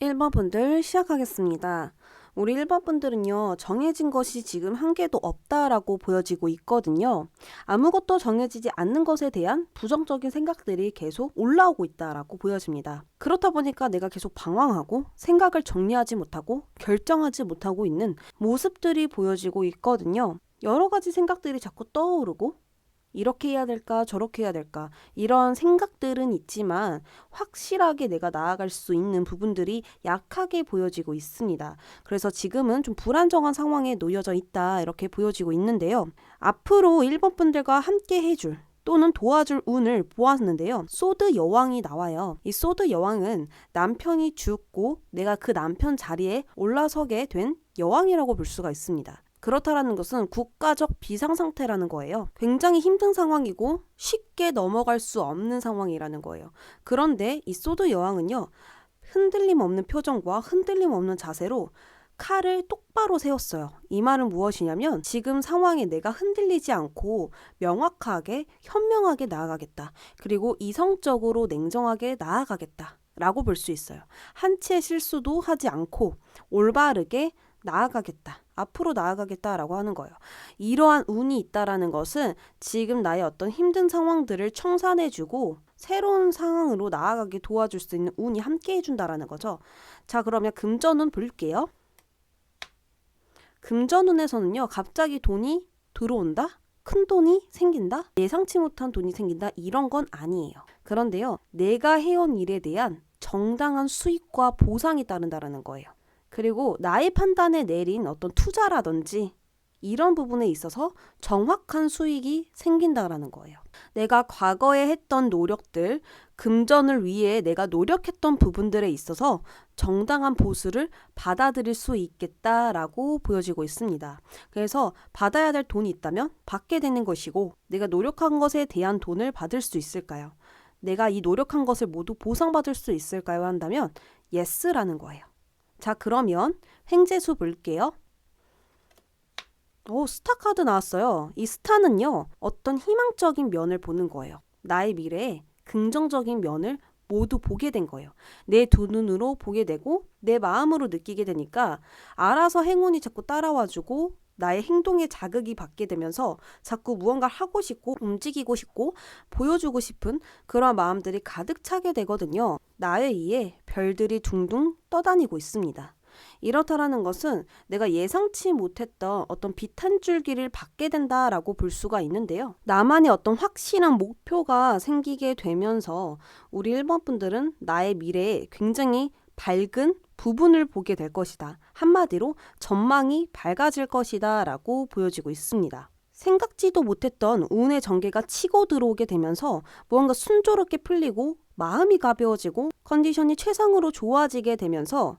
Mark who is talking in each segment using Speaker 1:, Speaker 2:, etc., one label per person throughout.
Speaker 1: 1번 분들 시작하겠습니다. 우리 1번 분들은요, 정해진 것이 지금 한 개도 없다라고 보여지고 있거든요. 아무것도 정해지지 않는 것에 대한 부정적인 생각들이 계속 올라오고 있다라고 보여집니다. 그렇다 보니까 내가 계속 방황하고 생각을 정리하지 못하고 결정하지 못하고 있는 모습들이 보여지고 있거든요. 여러 가지 생각들이 자꾸 떠오르고 이렇게 해야 될까 저렇게 해야 될까 이런 생각들은 있지만 확실하게 내가 나아갈 수 있는 부분들이 약하게 보여지고 있습니다. 그래서 지금은 좀 불안정한 상황에 놓여져 있다 이렇게 보여지고 있는데요. 앞으로 1번 분들과 함께 해줄 또는 도와줄 운을 보았는데요. 소드 여왕이 나와요. 이 소드 여왕은 남편이 죽고 내가 그 남편 자리에 올라서게 된 여왕이라고 볼 수가 있습니다. 그렇다라는 것은 국가적 비상상태라는 거예요. 굉장히 힘든 상황이고 쉽게 넘어갈 수 없는 상황이라는 거예요. 그런데 이 소드 여왕은요. 흔들림 없는 표정과 흔들림 없는 자세로 칼을 똑바로 세웠어요. 이 말은 무엇이냐면 지금 상황에 내가 흔들리지 않고 명확하게 현명하게 나아가겠다. 그리고 이성적으로 냉정하게 나아가겠다. 라고 볼 수 있어요. 한 채 실수도 하지 않고 올바르게 나아가겠다. 앞으로 나아가겠다라고 하는 거예요. 이러한 운이 있다라는 것은 지금 나의 어떤 힘든 상황들을 청산해주고 새로운 상황으로 나아가게 도와줄 수 있는 운이 함께 해준다라는 거죠. 자, 그러면 금전운 볼게요. 금전운에서는요. 갑자기 돈이 들어온다? 큰 돈이 생긴다? 예상치 못한 돈이 생긴다? 이런 건 아니에요. 그런데요. 내가 해온 일에 대한 정당한 수익과 보상이 따른다라는 거예요. 그리고 나의 판단에 내린 어떤 투자라든지 이런 부분에 있어서 정확한 수익이 생긴다라는 거예요. 내가 과거에 했던 노력들, 금전을 위해 내가 노력했던 부분들에 있어서 정당한 보수를 받아들일 수 있겠다라고 보여지고 있습니다. 그래서 받아야 될 돈이 있다면 받게 되는 것이고 내가 노력한 것에 대한 돈을 받을 수 있을까요? 내가 이 노력한 것을 모두 보상받을 수 있을까요? 한다면 예스라는 거예요. 자, 그러면 횡재수 볼게요. 스타 카드 나왔어요. 이 스타는요. 어떤 희망적인 면을 보는 거예요. 나의 미래에 긍정적인 면을 모두 보게 된 거예요. 내 두 눈으로 보게 되고 내 마음으로 느끼게 되니까 알아서 행운이 자꾸 따라와주고 나의 행동에 자극이 받게 되면서 자꾸 무언가를 하고 싶고 움직이고 싶고 보여주고 싶은 그런 마음들이 가득 차게 되거든요. 나에 의해 별들이 둥둥 떠다니고 있습니다. 이렇다라는 것은 내가 예상치 못했던 어떤 빛 한 줄기를 받게 된다라고 볼 수가 있는데요. 나만의 어떤 확실한 목표가 생기게 되면서 우리 1번 분들은 나의 미래에 굉장히 밝은 부분을 보게 될 것이다. 한마디로 전망이 밝아질 것이다 라고 보여지고 있습니다. 생각지도 못했던 운의 전개가 치고 들어오게 되면서 무언가 순조롭게 풀리고 마음이 가벼워지고 컨디션이 최상으로 좋아지게 되면서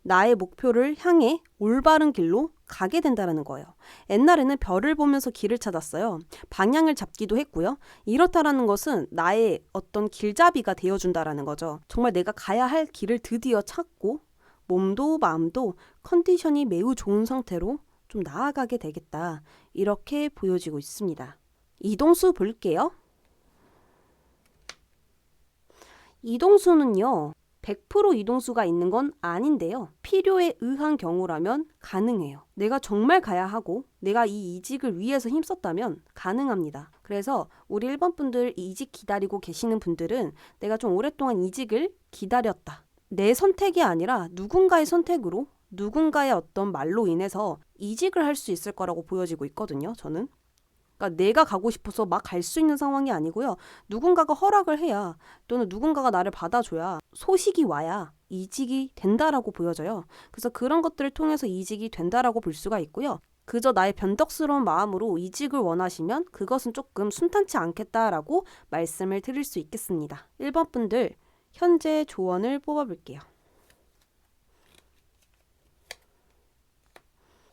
Speaker 1: 나의 목표를 향해 올바른 길로 가게 된다는 거예요. 옛날에는 별을 보면서 길을 찾았어요. 방향을 잡기도 했고요. 이렇다라는 것은 나의 어떤 길잡이가 되어준다라는 거죠. 정말 내가 가야 할 길을 드디어 찾고 몸도 마음도 컨디션이 매우 좋은 상태로 좀 나아가게 되겠다. 이렇게 보여지고 있습니다. 이동수 볼게요. 이동수는요. 100% 이동수가 있는 건 아닌데요. 필요에 의한 경우라면 가능해요. 내가 정말 가야 하고 내가 이 이직을 위해서 힘썼다면 가능합니다. 그래서 우리 1번 분들 이직 기다리고 계시는 분들은 내가 좀 오랫동안 이직을 기다렸다. 내 선택이 아니라 누군가의 선택으로 누군가의 어떤 말로 인해서 이직을 할 수 있을 거라고 보여지고 있거든요. 저는. 그러니까 내가 가고 싶어서 막 갈 수 있는 상황이 아니고요. 누군가가 허락을 해야 또는 누군가가 나를 받아줘야 소식이 와야 이직이 된다라고 보여져요. 그래서 그런 것들을 통해서 이직이 된다라고 볼 수가 있고요. 그저 나의 변덕스러운 마음으로 이직을 원하시면 그것은 조금 순탄치 않겠다라고 말씀을 드릴 수 있겠습니다. 1번 분들 현재 조언을 뽑아볼게요.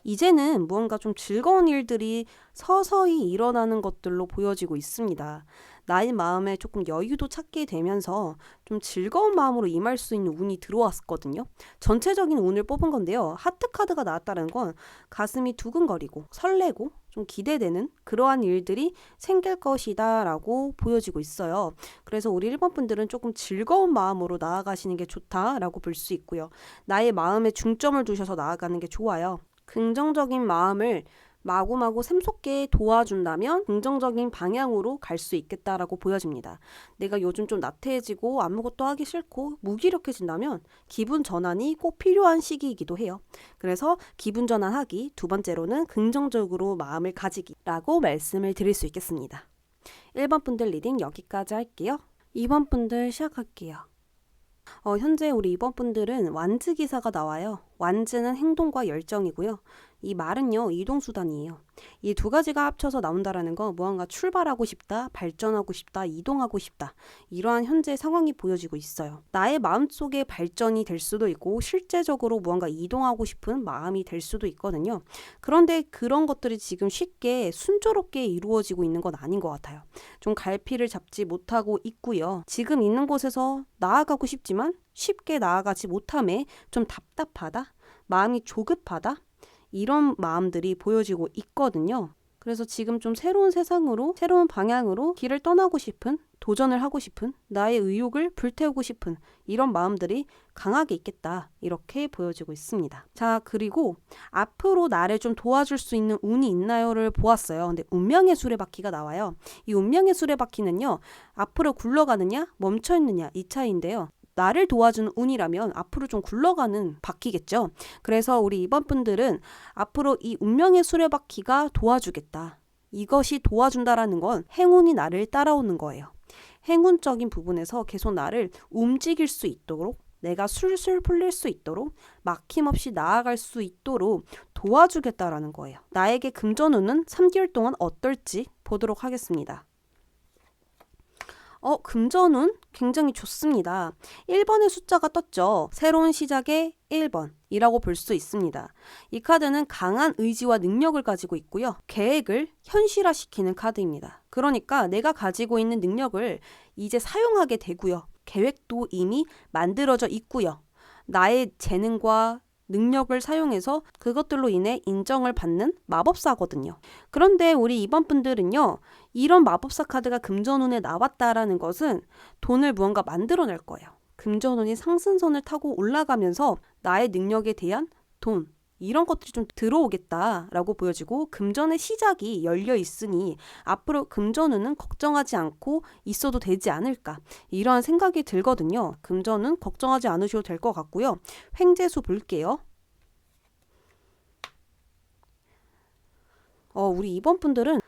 Speaker 1: 이제는 무언가 좀 즐거운 일들이 서서히 일어나는 것들로 보여지고 있습니다. 나의 마음에 조금 여유도 찾게 되면서 좀 즐거운 마음으로 임할 수 있는 운이 들어왔거든요. 전체적인 운을 뽑은 건데요. 하트 카드가 나왔다는 건 가슴이 두근거리고 설레고 좀 기대되는 그러한 일들이 생길 것이다 라고 보여지고 있어요. 그래서 우리 1번 분들은 조금 즐거운 마음으로 나아가시는 게 좋다라고 볼 수 있고요. 나의 마음에 중점을 두셔서 나아가는 게 좋아요. 긍정적인 마음을 마구마구 샘솟게 도와준다면 긍정적인 방향으로 갈 수 있겠다라고 보여집니다. 내가 요즘 좀 나태해지고 아무것도 하기 싫고 무기력해진다면 기분 전환이 꼭 필요한 시기이기도 해요. 그래서 기분 전환하기, 두 번째로는 긍정적으로 마음을 가지기라고 말씀을 드릴 수 있겠습니다. 1번 분들 리딩 여기까지 할게요. 2번 분들 시작할게요. 현재 우리 2번 분들은 완즈 기사가 나와요. 완즈는 행동과 열정이고요. 이 말은요, 이동수단이에요. 이 두 가지가 합쳐서 나온다라는 건 무언가 출발하고 싶다, 발전하고 싶다, 이동하고 싶다. 이러한 현재 상황이 보여지고 있어요. 나의 마음속에 발전이 될 수도 있고 실제적으로 무언가 이동하고 싶은 마음이 될 수도 있거든요. 그런데 그런 것들이 지금 쉽게 순조롭게 이루어지고 있는 건 아닌 것 같아요. 좀 갈피를 잡지 못하고 있고요. 지금 있는 곳에서 나아가고 싶지만 쉽게 나아가지 못함에 좀 답답하다, 마음이 조급하다, 이런 마음들이 보여지고 있거든요. 그래서 지금 좀 새로운 세상으로, 새로운 방향으로 길을 떠나고 싶은, 도전을 하고 싶은, 나의 의욕을 불태우고 싶은 이런 마음들이 강하게 있겠다. 이렇게 보여지고 있습니다. 자, 그리고 앞으로 나를 좀 도와줄 수 있는 운이 있나요를 보았어요. 근데 운명의 수레바퀴가 나와요. 이 운명의 수레바퀴는요, 앞으로 굴러가느냐, 멈춰있느냐 이 차이인데요. 나를 도와주는 운이라면 앞으로 좀 굴러가는 바퀴겠죠. 그래서 우리 2번 분들은 앞으로 이 운명의 수레바퀴가 도와주겠다. 이것이 도와준다라는 건 행운이 나를 따라오는 거예요. 행운적인 부분에서 계속 나를 움직일 수 있도록, 내가 술술 풀릴 수 있도록, 막힘없이 나아갈 수 있도록 도와주겠다라는 거예요. 나에게 금전운은 3개월 동안 어떨지 보도록 하겠습니다. 금전운 굉장히 좋습니다. 1번의 숫자가 떴죠. 새로운 시작의 1번이라고 볼 수 있습니다. 이 카드는 강한 의지와 능력을 가지고 있고요. 계획을 현실화시키는 카드입니다. 그러니까 내가 가지고 있는 능력을 이제 사용하게 되고요. 계획도 이미 만들어져 있고요. 나의 재능과 능력을 사용해서 그것들로 인해 인정을 받는 마법사거든요. 그런데 우리 2번 분들은요, 이런 마법사 카드가 금전운에 나왔다라는 것은 돈을 무언가 만들어낼 거예요. 금전운이 상승선을 타고 올라가면서 나의 능력에 대한 돈, 이런 것들이 좀 들어오겠다라고 보여지고 금전의 시작이 열려 있으니 앞으로 금전운은 걱정하지 않고 있어도 되지 않을까, 이러한 생각이 들거든요. 금전은 걱정하지 않으셔도 될 것 같고요. 횡재수 볼게요. 우리 2번 분들은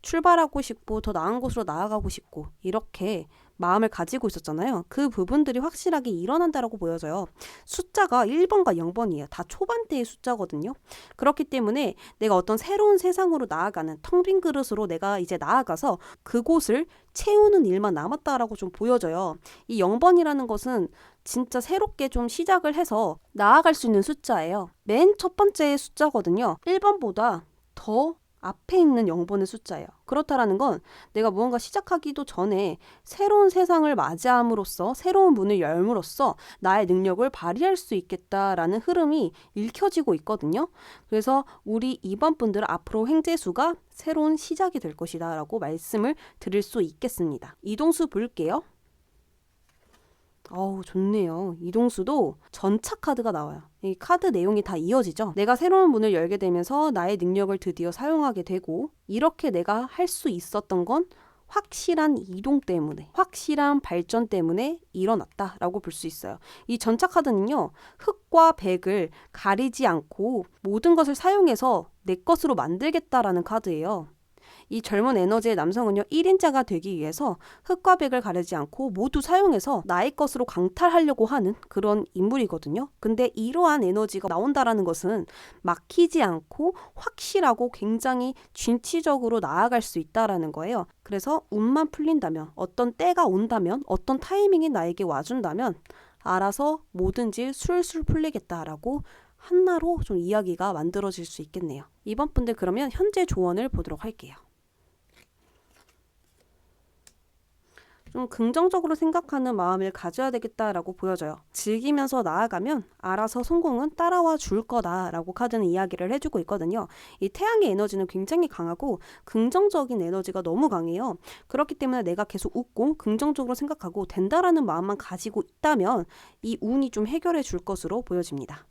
Speaker 1: 출발하고 싶고 더 나은 곳으로 나아가고 싶고 이렇게 마음을 가지고 있었잖아요. 그 부분들이 확실하게 일어난다라고 보여져요. 숫자가 1번과 0번이에요. 다 초반대의 숫자거든요. 그렇기 때문에 내가 어떤 새로운 세상으로 나아가는 텅 빈 그릇으로 내가 이제 나아가서 그곳을 채우는 일만 남았다라고 좀 보여져요. 이 0번이라는 것은 진짜 새롭게 좀 시작을 해서 나아갈 수 있는 숫자예요. 맨 첫 번째 숫자거든요. 1번보다 더 앞에 있는 0번의 숫자예요. 그렇다라는 건 내가 무언가 시작하기도 전에 새로운 세상을 맞이함으로써, 새로운 문을 열므로써 나의 능력을 발휘할 수 있겠다라는 흐름이 읽혀지고 있거든요. 그래서 우리 2번 분들은 앞으로 횡재수가 새로운 시작이 될 것이다 라고 말씀을 드릴 수 있겠습니다. 이동수 볼게요. 좋네요. 이동수도 전차 카드가 나와요. 이 카드 내용이 다 이어지죠. 내가 새로운 문을 열게 되면서 나의 능력을 드디어 사용하게 되고, 이렇게 내가 할 수 있었던 건 확실한 이동 때문에, 확실한 발전 때문에 일어났다라고 볼 수 있어요. 이 전차 카드는요, 흑과 백을 가리지 않고 모든 것을 사용해서 내 것으로 만들겠다라는 카드예요. 이 젊은 에너지의 남성은요, 1인자가 되기 위해서 흑과 백을 가리지 않고 모두 사용해서 나의 것으로 강탈하려고 하는 그런 인물이거든요. 근데 이러한 에너지가 나온다라는 것은 막히지 않고 확실하고 굉장히 진취적으로 나아갈 수 있다라는 거예요. 그래서 운만 풀린다면, 어떤 때가 온다면, 어떤 타이밍이 나에게 와준다면 알아서 뭐든지 술술 풀리겠다라고 한나로 좀 이야기가 만들어질 수 있겠네요. 이번 분들 그러면 현재 조언을 보도록 할게요. 좀 긍정적으로 생각하는 마음을 가져야 되겠다라고 보여져요. 즐기면서 나아가면 알아서 성공은 따라와 줄 거다라고 카드는 이야기를 해주고 있거든요. 이 태양의 에너지는 굉장히 강하고 긍정적인 에너지가 너무 강해요. 그렇기 때문에 내가 계속 웃고 긍정적으로 생각하고 된다라는 마음만 가지고 있다면 이 운이 좀 해결해 줄 것으로 보여집니다.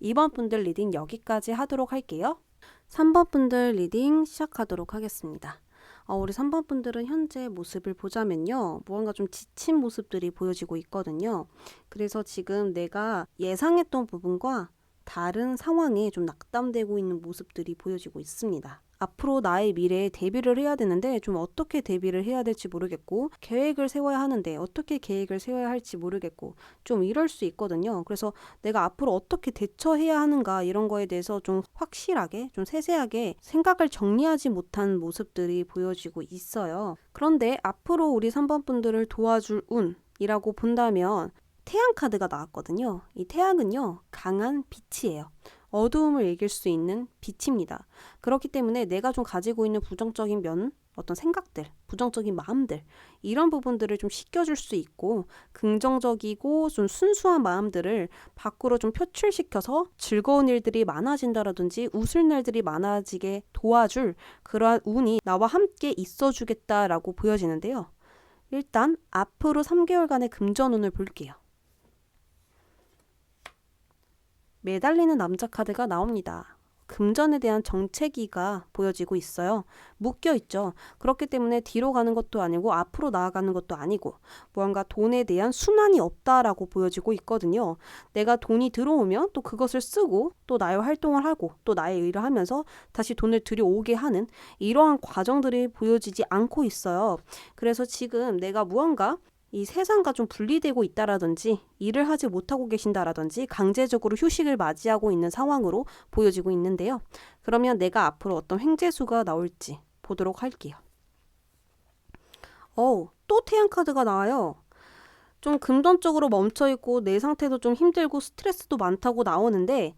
Speaker 1: 2번 분들 리딩 여기까지 하도록 할게요. 3번 분들 리딩 시작하도록 하겠습니다. 우리 3번 분들은 현재 모습을 보자면요. 무언가 좀 지친 모습들이 보여지고 있거든요. 그래서 지금 내가 예상했던 부분과 다른 상황에 좀 낙담되고 있는 모습들이 보여지고 있습니다. 앞으로 나의 미래에 대비를 해야 되는데 좀 어떻게 대비를 해야 될지 모르겠고 계획을 세워야 하는데 어떻게 계획을 세워야 할지 모르겠고 좀 이럴 수 있거든요. 그래서 내가 앞으로 어떻게 대처해야 하는가 이런 거에 대해서 좀 확실하게 좀 세세하게 생각을 정리하지 못한 모습들이 보여지고 있어요. 그런데 앞으로 우리 3번 분들을 도와줄 운이라고 본다면 태양 카드가 나왔거든요. 이 태양은요, 강한 빛이에요. 어두움을 이길 수 있는 빛입니다. 그렇기 때문에 내가 좀 가지고 있는 부정적인 면, 어떤 생각들, 부정적인 마음들 이런 부분들을 좀 씻겨줄 수 있고 긍정적이고 좀 순수한 마음들을 밖으로 좀 표출시켜서 즐거운 일들이 많아진다라든지 웃을 날들이 많아지게 도와줄 그러한 운이 나와 함께 있어주겠다라고 보여지는데요. 일단 앞으로 3개월간의 금전운을 볼게요. 매달리는 남자 카드가 나옵니다. 금전에 대한 정체기가 보여지고 있어요. 묶여있죠. 그렇기 때문에 뒤로 가는 것도 아니고 앞으로 나아가는 것도 아니고 무언가 돈에 대한 순환이 없다라고 보여지고 있거든요. 내가 돈이 들어오면 또 그것을 쓰고 또 나의 활동을 하고 또 나의 일을 하면서 다시 돈을 들여오게 하는 이러한 과정들이 보여지지 않고 있어요. 그래서 지금 내가 무언가 이 세상과 좀 분리되고 있다라든지 일을 하지 못하고 계신다라든지 강제적으로 휴식을 맞이하고 있는 상황으로 보여지고 있는데요. 그러면 내가 앞으로 어떤 횡재수가 나올지 보도록 할게요. 또 태양 카드가 나와요. 좀 금전적으로 멈춰있고 내 상태도 좀 힘들고 스트레스도 많다고 나오는데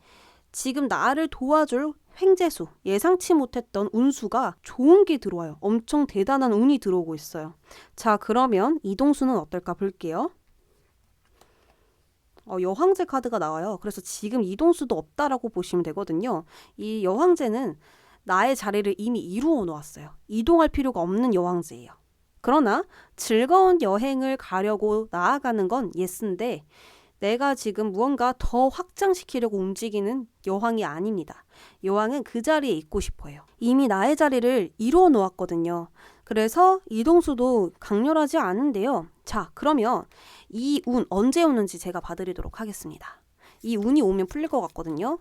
Speaker 1: 지금 나를 도와줄 횡재수, 예상치 못했던 운수가 좋은 게 들어와요. 엄청 대단한 운이 들어오고 있어요. 자, 그러면 이동수는 어떨까 볼게요. 여황제 카드가 나와요. 그래서 지금 이동수도 없다라고 보시면 되거든요. 이 여황제는 나의 자리를 이미 이루어 놓았어요. 이동할 필요가 없는 여황제예요. 그러나 즐거운 여행을 가려고 나아가는 건 예스인데 내가 지금 무언가 더 확장시키려고 움직이는 여왕이 아닙니다. 여왕은 그 자리에 있고 싶어요. 이미 나의 자리를 이루어 놓았거든요. 그래서 이동수도 강렬하지 않은데요. 자, 그러면 이 운 언제 오는지 제가 봐드리도록 하겠습니다. 이 운이 오면 풀릴 것 같거든요.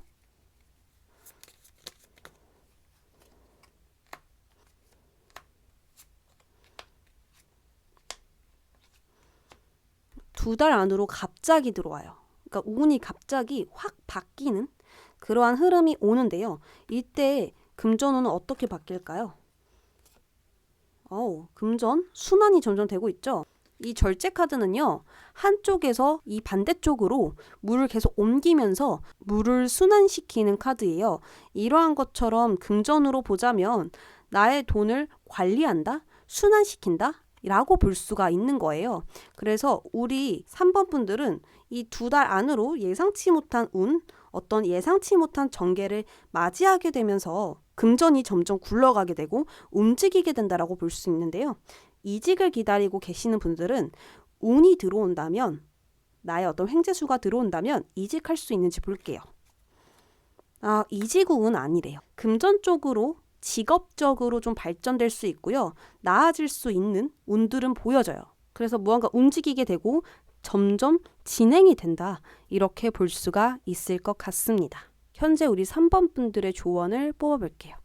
Speaker 1: 두 달 안으로 갑자기 들어와요. 그러니까 운이 갑자기 확 바뀌는 그러한 흐름이 오는데요. 이때 금전운은 어떻게 바뀔까요? 금전 순환이 점점 되고 있죠. 이 절제 카드는요. 한쪽에서 이 반대쪽으로 물을 계속 옮기면서 물을 순환시키는 카드예요. 이러한 것처럼 금전으로 보자면 나의 돈을 관리한다, 순환시킨다 라고 볼 수가 있는 거예요. 그래서 우리 3번 분들은 이 2달 안으로 예상치 못한 운, 어떤 예상치 못한 전개를 맞이하게 되면서 금전이 점점 굴러가게 되고 움직이게 된다라고 볼 수 있는데요. 이직을 기다리고 계시는 분들은 운이 들어온다면, 나의 어떤 횡재수가 들어온다면 이직할 수 있는지 볼게요. 이직운 아니래요. 금전 쪽으로 직업적으로 좀 발전될 수 있고요. 나아질 수 있는 운들은 보여져요. 그래서 무언가 움직이게 되고 점점 진행이 된다. 이렇게 볼 수가 있을 것 같습니다. 현재 우리 3번 분들의 조언을 뽑아볼게요.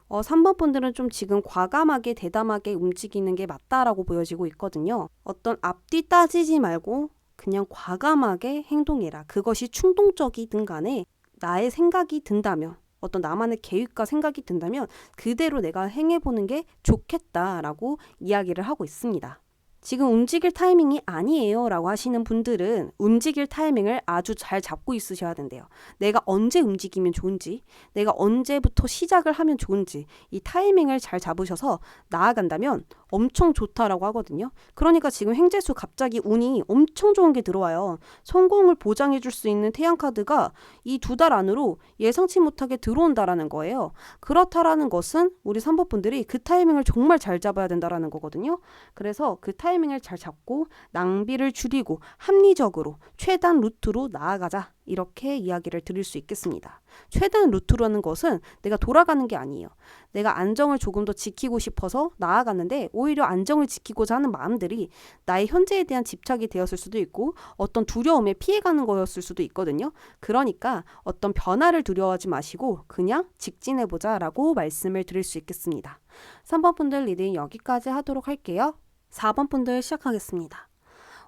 Speaker 1: 3번 분들은 좀 지금 과감하게 대담하게 움직이는 게 맞다라고 보여지고 있거든요. 어떤 앞뒤 따지지 말고 그냥 과감하게 행동해라. 그것이 충동적이든 간에 나의 생각이 든다면, 어떤 나만의 계획과 생각이 든다면 그대로 내가 행해보는 게 좋겠다라고 이야기를 하고 있습니다. 지금 움직일 타이밍이 아니에요 라고 하시는 분들은 움직일 타이밍을 아주 잘 잡고 있으셔야 된대요. 내가 언제 움직이면 좋은지, 내가 언제부터 시작을 하면 좋은지 이 타이밍을 잘 잡으셔서 나아간다면 엄청 좋다라고 하거든요. 그러니까 지금 횡재수 갑자기 운이 엄청 좋은 게 들어와요. 성공을 보장해 줄 수 있는 태양카드가 이 2달 안으로 예상치 못하게 들어온다라는 거예요. 그렇다라는 것은 우리 3번 분들이 그 타이밍을 정말 잘 잡아야 된다라는 거거든요. 그래서 그 타이밍을 잘 잡고 낭비를 줄이고 합리적으로 최단 루트로 나아가자. 이렇게 이야기를 드릴 수 있겠습니다. 최단 루트라는 것은 내가 돌아가는 게 아니에요. 내가 안정을 조금 더 지키고 싶어서 나아갔는데 오히려 안정을 지키고자 하는 마음들이 나의 현재에 대한 집착이 되었을 수도 있고 어떤 두려움에 피해가는 거였을 수도 있거든요. 그러니까 어떤 변화를 두려워하지 마시고 그냥 직진해보자 라고 말씀을 드릴 수 있겠습니다. 3번 분들 리딩 여기까지 하도록 할게요. 4번 분들 시작하겠습니다.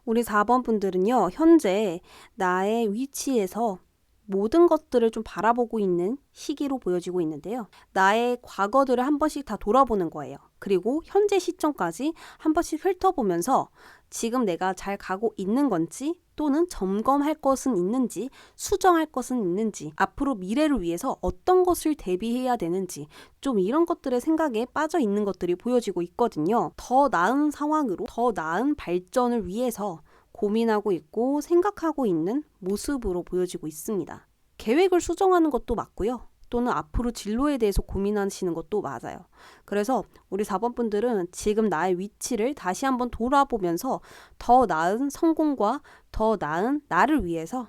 Speaker 1: 우리 4번 분들은요, 현재 나의 위치에서 모든 것들을 좀 바라보고 있는 시기로 보여지고 있는데요. 나의 과거들을 한 번씩 다 돌아보는 거예요. 그리고 현재 시점까지 한 번씩 훑어보면서 지금 내가 잘 가고 있는 건지 또는 점검할 것은 있는지 수정할 것은 있는지 앞으로 미래를 위해서 어떤 것을 대비해야 되는지 좀 이런 것들의 생각에 빠져 있는 것들이 보여지고 있거든요. 더 나은 상황으로 더 나은 발전을 위해서 고민하고 있고 생각하고 있는 모습으로 보여지고 있습니다. 계획을 수정하는 것도 맞고요. 또는 앞으로 진로에 대해서 고민하시는 것도 맞아요. 그래서 우리 4번 분들은 지금 나의 위치를 다시 한번 돌아보면서 더 나은 성공과 더 나은 나를 위해서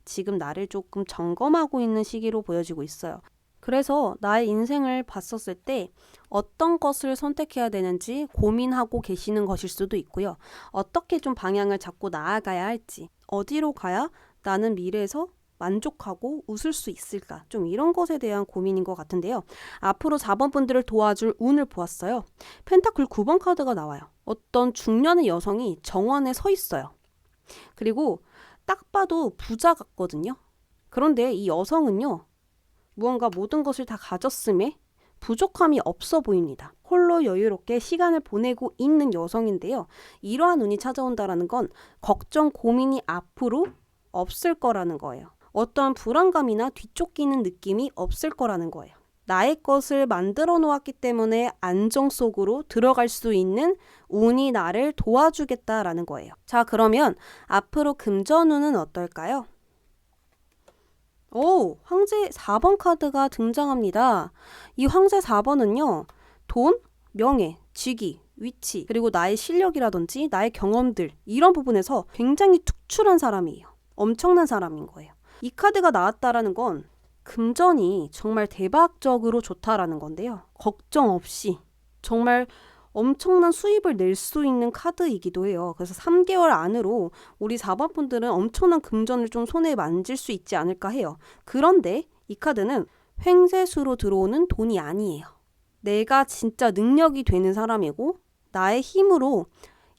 Speaker 1: 지금 나를 조금 점검하고 있는 시기로 보여지고 있어요. 그래서 나의 인생을 봤었을 때 어떤 것을 선택해야 되는지 고민하고 계시는 것일 수도 있고요. 어떻게 좀 방향을 잡고 나아가야 할지, 어디로 가야 나는 미래에서 만족하고 웃을 수 있을까? 좀 이런 것에 대한 고민인 것 같은데요. 앞으로 4번 분들을 도와줄 운을 보았어요. 펜타클 9번 카드가 나와요. 어떤 중년의 여성이 정원에 서 있어요. 그리고 딱 봐도 부자 같거든요. 그런데 이 여성은요. 무언가 모든 것을 다 가졌음에 부족함이 없어 보입니다. 홀로 여유롭게 시간을 보내고 있는 여성인데요. 이러한 운이 찾아온다는 건 걱정, 고민이 앞으로 없을 거라는 거예요. 어떠한 불안감이나 뒤쫓기는 느낌이 없을 거라는 거예요. 나의 것을 만들어 놓았기 때문에 안정 속으로 들어갈 수 있는 운이 나를 도와주겠다라는 거예요. 자, 그러면 앞으로 금전운은 어떨까요? 오, 황제 4번 카드가 등장합니다. 이 황제 4번은요. 돈, 명예, 직위, 위치, 그리고 나의 실력이라든지 나의 경험들 이런 부분에서 굉장히 특출한 사람이에요. 엄청난 사람인 거예요. 이 카드가 나왔다라는 건 금전이 정말 대박적으로 좋다라는 건데요. 걱정 없이 정말 엄청난 수입을 낼 수 있는 카드이기도 해요. 그래서 3개월 안으로 우리 4번 분들은 엄청난 금전을 좀 손에 만질 수 있지 않을까 해요. 그런데 이 카드는 횡재수로 들어오는 돈이 아니에요. 내가 진짜 능력이 되는 사람이고 나의 힘으로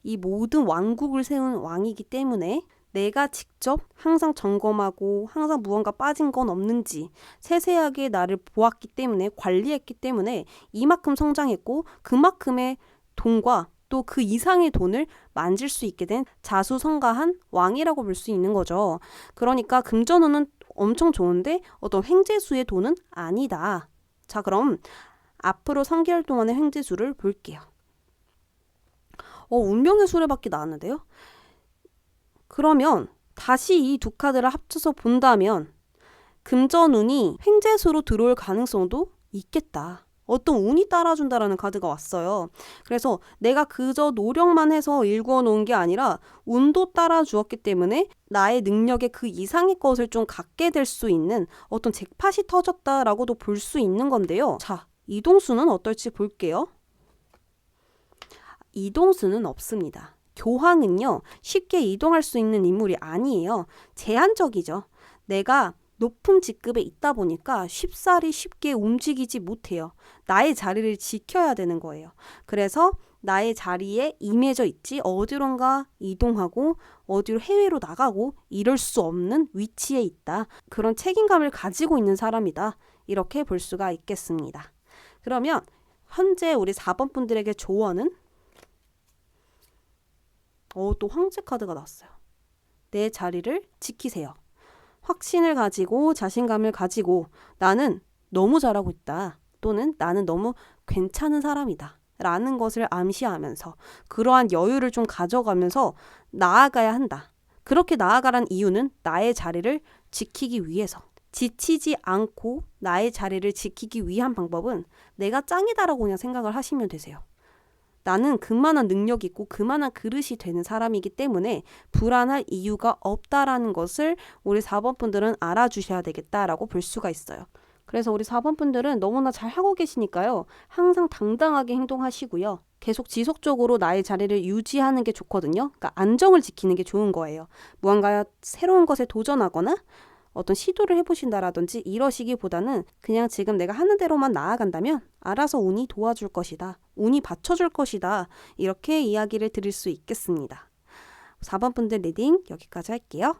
Speaker 1: 이 모든 왕국을 세운 왕이기 때문에 내가 직접 항상 점검하고 항상 무언가 빠진 건 없는지 세세하게 나를 보았기 때문에 관리했기 때문에 이만큼 성장했고 그만큼의 돈과 또 그 이상의 돈을 만질 수 있게 된 자수성가한 왕이라고 볼 수 있는 거죠. 그러니까 금전운은 엄청 좋은데 어떤 횡재수의 돈은 아니다. 자, 그럼 앞으로 3개월 동안의 횡재수를 볼게요. 운명의 수레바퀴 나왔는데요. 그러면 다시 이 두 카드를 합쳐서 본다면 금전운이 횡재수로 들어올 가능성도 있겠다. 어떤 운이 따라준다라는 카드가 왔어요. 그래서 내가 그저 노력만 해서 일궈놓은 게 아니라 운도 따라주었기 때문에 나의 능력의 그 이상의 것을 좀 갖게 될 수 있는 어떤 잭팟이 터졌다라고도 볼 수 있는 건데요. 자, 이동수는 어떨지 볼게요. 이동수는 없습니다. 교황은요, 쉽게 이동할 수 있는 인물이 아니에요. 제한적이죠. 내가 높은 직급에 있다 보니까 쉽사리 쉽게 움직이지 못해요. 나의 자리를 지켜야 되는 거예요. 그래서 나의 자리에 임해져 있지 어디론가 이동하고 어디로 해외로 나가고 이럴 수 없는 위치에 있다. 그런 책임감을 가지고 있는 사람이다. 이렇게 볼 수가 있겠습니다. 그러면 현재 우리 4번 분들에게 조언은 또 황제 카드가 나왔어요. 내 자리를 지키세요. 확신을 가지고 자신감을 가지고 나는 너무 잘하고 있다. 또는 나는 너무 괜찮은 사람이다. 라는 것을 암시하면서 그러한 여유를 좀 가져가면서 나아가야 한다. 그렇게 나아가란 이유는 나의 자리를 지키기 위해서. 지치지 않고 나의 자리를 지키기 위한 방법은 내가 짱이다라고 그냥 생각을 하시면 되세요. 나는 그만한 능력이 있고 그만한 그릇이 되는 사람이기 때문에 불안할 이유가 없다라는 것을 우리 4번 분들은 알아주셔야 되겠다라고 볼 수가 있어요. 그래서 우리 4번 분들은 너무나 잘 하고 계시니까요. 항상 당당하게 행동하시고요. 계속 지속적으로 나의 자리를 유지하는 게 좋거든요. 그러니까 안정을 지키는 게 좋은 거예요. 무언가 새로운 것에 도전하거나 어떤 시도를 해보신다라든지 이러시기보다는 그냥 지금 내가 하는 대로만 나아간다면 알아서 운이 도와줄 것이다. 운이 받쳐줄 것이다. 이렇게 이야기를 드릴 수 있겠습니다. 4번 분들 리딩 여기까지 할게요.